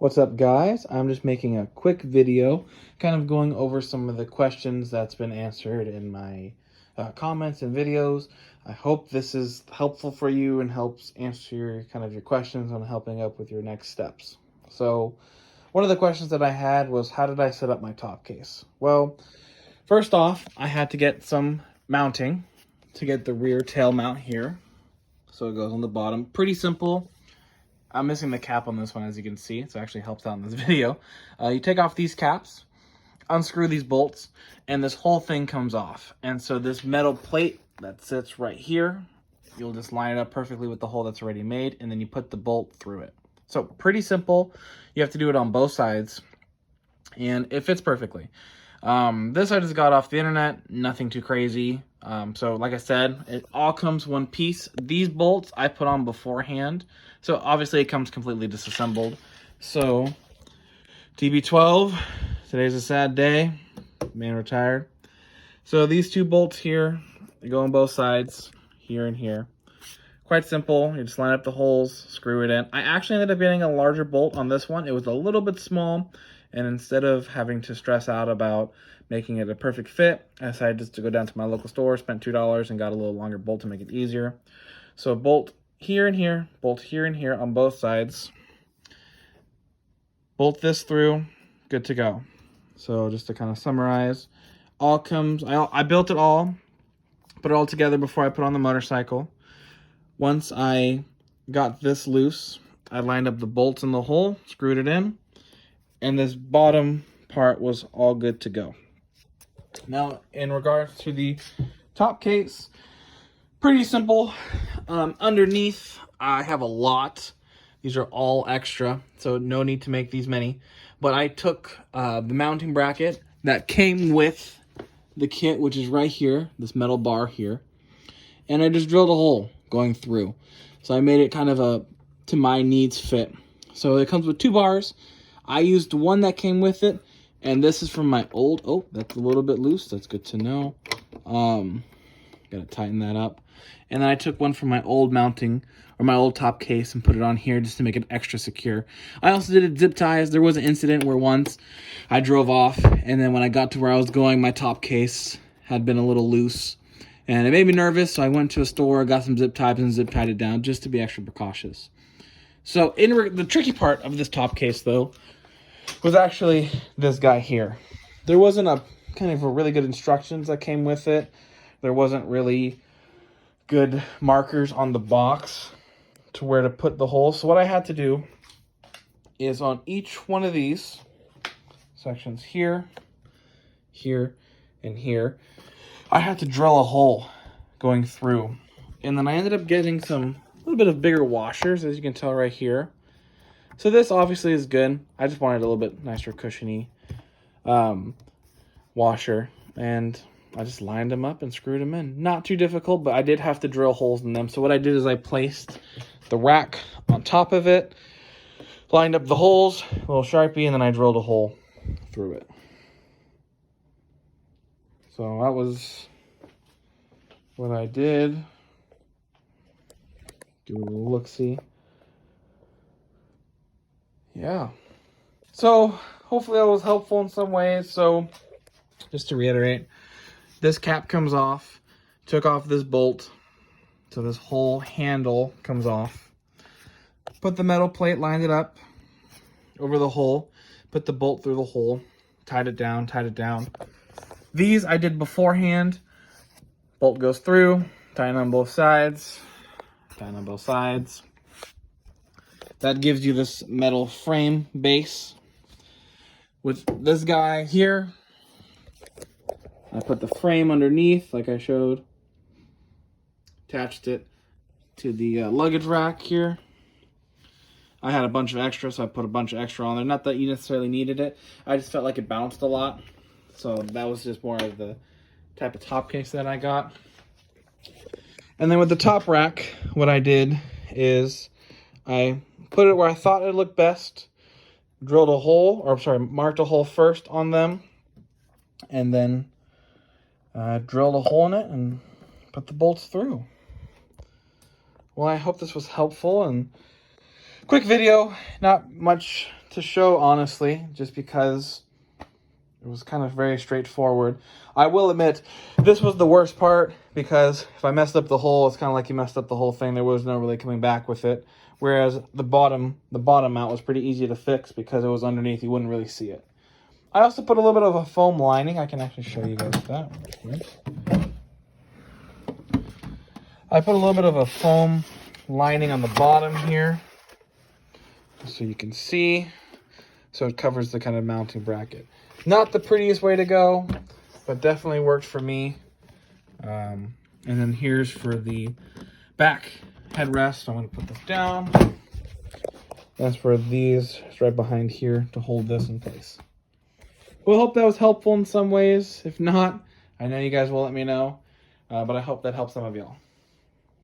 What's up, guys? I'm just making a quick video kind of going over some of the questions that's been answered in my comments and videos. I hope this is helpful for you and helps answer your questions on helping up with your next steps. So one of the questions that I had was, how did I set up my top case? Well, first off, I had to get some mounting to get the rear tail mount here. So it goes on the bottom. Pretty simple. I'm missing the cap on this one, as you can see. So it actually helps out in this video. You take off these caps, unscrew these bolts, and this whole thing comes off. And so this metal plate that sits right here, you'll just line it up perfectly with the hole that's already made, and then you put the bolt through it. So pretty simple. You have to do it on both sides, and it fits perfectly. This I just got off the internet, nothing too crazy. So like I said, it all comes one piece. These bolts I put on beforehand, so obviously it comes completely disassembled. So TB12, today's a sad day, man retired. So these two bolts here, they go on both sides, here and here. Quite simple. You just line up the holes, screw it in. I actually ended up getting a larger bolt on this one. It was a little bit small, and instead of having to stress out about making it a perfect fit, I decided just to go down to my local store, spent $2, and got a little longer bolt to make it easier. So bolt here and here, bolt here and here on both sides. Bolt this through, good to go. So just to kind of summarize, all comes, I built it all, put it all together before I put on the motorcycle. Once I got this loose, I lined up the bolts in the hole, screwed it in, and this bottom part was all good to go. Now, in regards to the top case, pretty simple. Underneath, I have a lot. These are all extra, so no need to make these many. But I took the mounting bracket that came with the kit, which is right here, this metal bar here, and I just drilled a hole going through. So I made it kind of a to my needs fit. So it comes with 2 bars. I used one that came with it, and this is from my old, oh, that's a little bit loose. That's good to know. Gotta tighten that up. And then I took one from my old mounting, or my old top case, and put it on here just to make it extra secure. I also did it zip ties. There was an incident where once I drove off, and then when I got to where I was going, my top case had been a little loose. And it made me nervous, so I went to a store, got some zip ties, and zip tied it down just to be extra precautious. So the tricky part of this top case, though, was actually this guy here. There wasn't a kind of a really good instructions that came with it. There wasn't really good markers on the box to where to put the hole. So what I had to do is on each one of these sections here, here, and here, I had to drill a hole going through. And then I ended up getting a little bit of bigger washers, as you can tell right here. So this obviously is good. I just wanted a little bit nicer, cushiony washer. And I just lined them up and screwed them in. Not too difficult, but I did have to drill holes in them. So what I did is I placed the rack on top of it, lined up the holes, a little Sharpie, and then I drilled a hole through it. So that was what I did. Do a little look-see. Yeah. So hopefully that was helpful in some ways. So just to reiterate, this cap comes off, took off this bolt, so this whole handle comes off. Put the metal plate, lined it up over the hole, put the bolt through the hole, tied it down, These I did beforehand. Bolt goes through, tighten on both sides, That gives you this metal frame base. With this guy here, I put the frame underneath, like I showed. Attached it to the luggage rack here. I had a bunch of extra, so I put a bunch of extra on there. Not that you necessarily needed it. I just felt like it bounced a lot. So that was just more of the type of top case that I got. And then with the top rack, what I did is I put it where I thought it looked best. Drilled a hole, marked a hole first on them. And then drilled a hole in it and put the bolts through. Well, I hope this was helpful and quick video, not much to show, honestly, just because it was kind of very straightforward. I will admit, this was the worst part, because if I messed up the hole, it's kind of like you messed up the whole thing. There was no really coming back with it. Whereas the bottom mount was pretty easy to fix because it was underneath. You wouldn't really see it. I also put a little bit of a foam lining. I can actually show you guys that. I put a little bit of a foam lining on the bottom here, so you can see. So it covers the kind of mounting bracket. Not the prettiest way to go, but definitely worked for me. And then here's for the back headrest. I'm going to put this down. That's for these. It's right behind here to hold this in place. Well, I hope that was helpful in some ways. If not, I know you guys will let me know. But I hope that helps some of y'all.